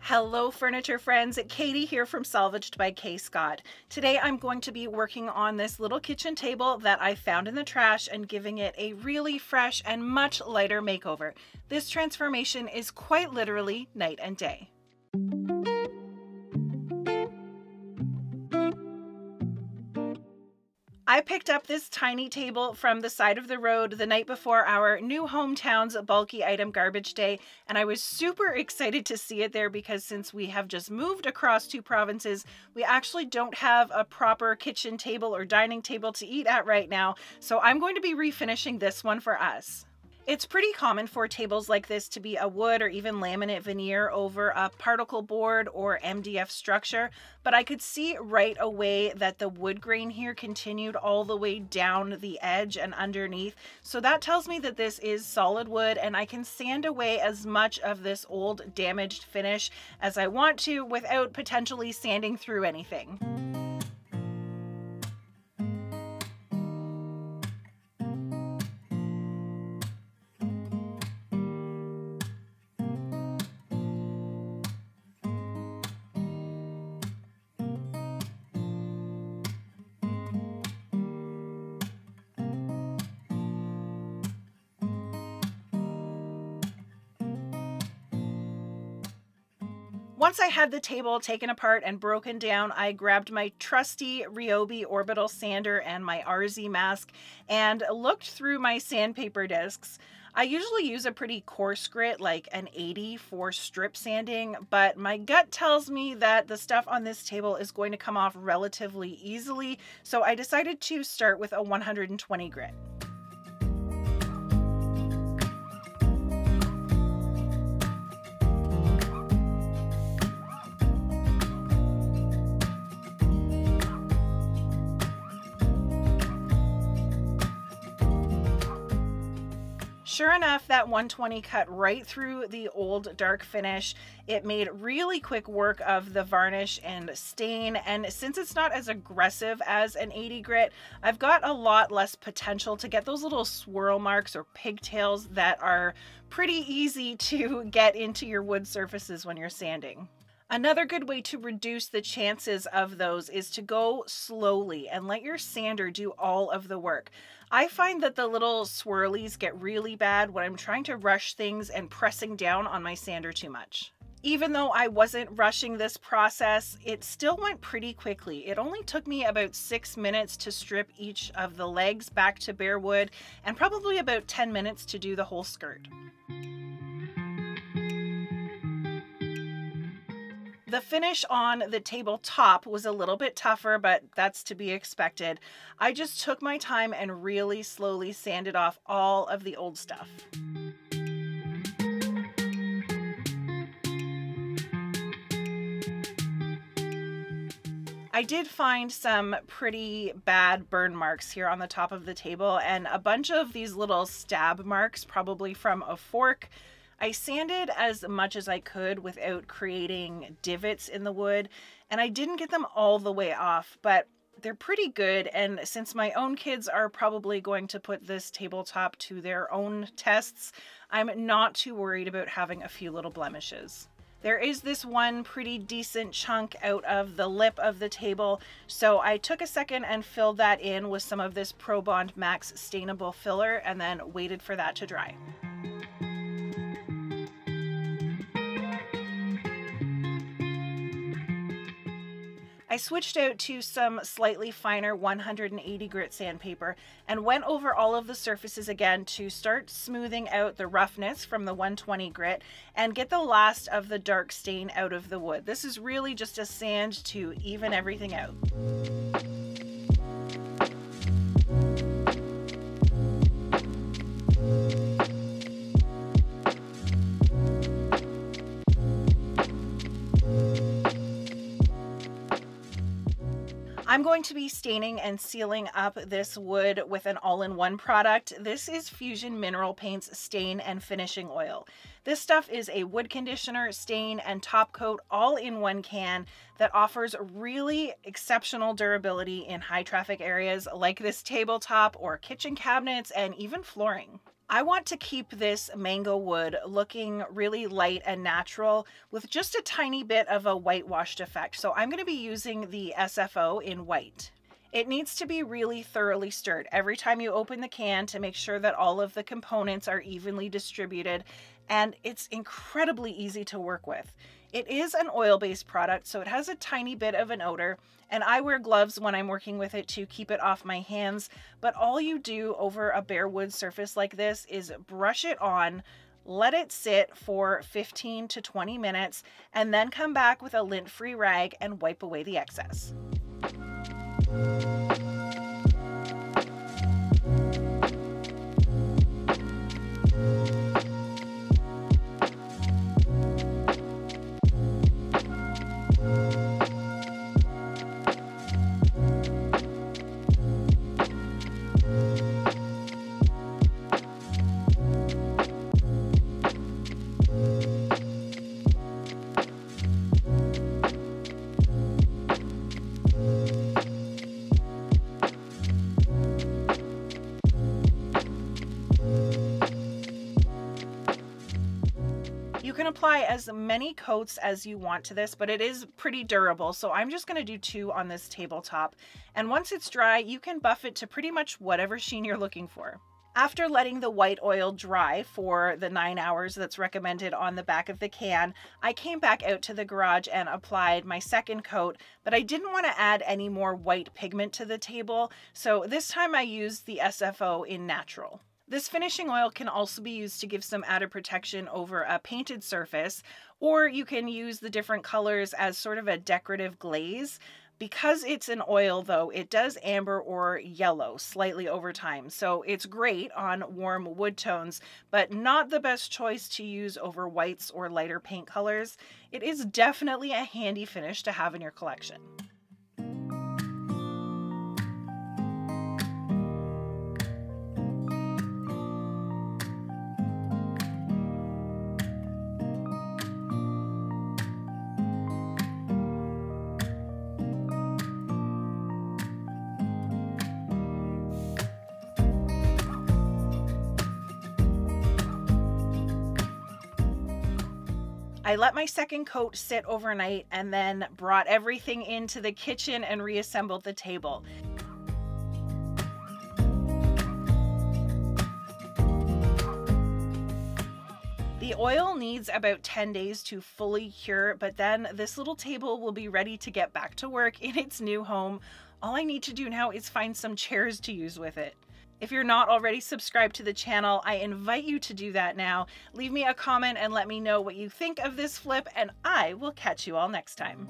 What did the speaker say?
Hello furniture friends, Katie here from Salvaged by Kay Scott. Today I'm going to be working on this little kitchen table that I found in the trash and giving it a really fresh and much lighter makeover. This transformation is quite literally night and day. I picked up this tiny table from the side of the road the night before our new hometown's bulky item garbage day, and I was super excited to see it there because since we have just moved across two provinces, we actually don't have a proper kitchen table or dining table to eat at right now, so I'm going to be refinishing this one for us. It's pretty common for tables like this to be a wood or even laminate veneer over a particle board or MDF structure, but I could see right away that the wood grain here continued all the way down the edge and underneath. So that tells me that this is solid wood and I can sand away as much of this old damaged finish as I want to without potentially sanding through anything. Once I had the table taken apart and broken down, I grabbed my trusty Ryobi orbital sander and my RZ mask and looked through my sandpaper discs. I usually use a pretty coarse grit like an 80 for strip sanding, but my gut tells me that the stuff on this table is going to come off relatively easily, so I decided to start with a 120 grit. Sure enough, that 120 cut right through the old dark finish. It made really quick work of the varnish and stain, and since it's not as aggressive as an 80 grit, I've got a lot less potential to get those little swirl marks or pigtails that are pretty easy to get into your wood surfaces when you're sanding. Another good way to reduce the chances of those is to go slowly and let your sander do all of the work. I find that the little swirlies get really bad when I'm trying to rush things and pressing down on my sander too much. Even though I wasn't rushing this process, it still went pretty quickly. It only took me about 6 minutes to strip each of the legs back to bare wood and probably about 10 minutes to do the whole skirt. The finish on the tabletop was a little bit tougher, but that's to be expected. I just took my time and really slowly sanded off all of the old stuff. I did find some pretty bad burn marks here on the top of the table and a bunch of these little stab marks, probably from a fork. I sanded as much as I could without creating divots in the wood, and I didn't get them all the way off, but they're pretty good, and since my own kids are probably going to put this tabletop to their own tests, I'm not too worried about having a few little blemishes. There is this one pretty decent chunk out of the lip of the table, so I took a second and filled that in with some of this Pro Bond Max Stainable filler and then waited for that to dry. I switched out to some slightly finer 180 grit sandpaper and went over all of the surfaces again to start smoothing out the roughness from the 120 grit and get the last of the dark stain out of the wood. This is really just a sand to even everything out. I'm going to be staining and sealing up this wood with an all-in-one product. This is Fusion Mineral Paints Stain and Finishing Oil. This stuff is a wood conditioner, stain, and top coat all in one can that offers really exceptional durability in high traffic areas like this tabletop or kitchen cabinets and even flooring. I want to keep this mango wood looking really light and natural with just a tiny bit of a whitewashed effect. So I'm going to be using the SFO in white. It needs to be really thoroughly stirred every time you open the can to make sure that all of the components are evenly distributed, and it's incredibly easy to work with. It is an oil-based product, so it has a tiny bit of an odor, and I wear gloves when I'm working with it to keep it off my hands, but all you do over a bare wood surface like this is brush it on, let it sit for 15 to 20 minutes, and then come back with a lint-free rag and wipe away the excess. You can apply as many coats as you want to this, but it is pretty durable, so I'm just going to do 2 on this tabletop. And once it's dry, you can buff it to pretty much whatever sheen you're looking for. After letting the white oil dry for the 9 hours that's recommended on the back of the can, I came back out to the garage and applied my second coat, but I didn't want to add any more white pigment to the table, so this time I used the SFO in natural. This finishing oil can also be used to give some added protection over a painted surface, or you can use the different colors as sort of a decorative glaze. Because it's an oil though, it does amber or yellow slightly over time, so it's great on warm wood tones, but not the best choice to use over whites or lighter paint colors. It is definitely a handy finish to have in your collection. I let my second coat sit overnight and then brought everything into the kitchen and reassembled the table. The oil needs about 10 days to fully cure, but then this little table will be ready to get back to work in its new home. All I need to do now is find some chairs to use with it. If you're not already subscribed to the channel, I invite you to do that now. Leave me a comment and let me know what you think of this flip, and I will catch you all next time.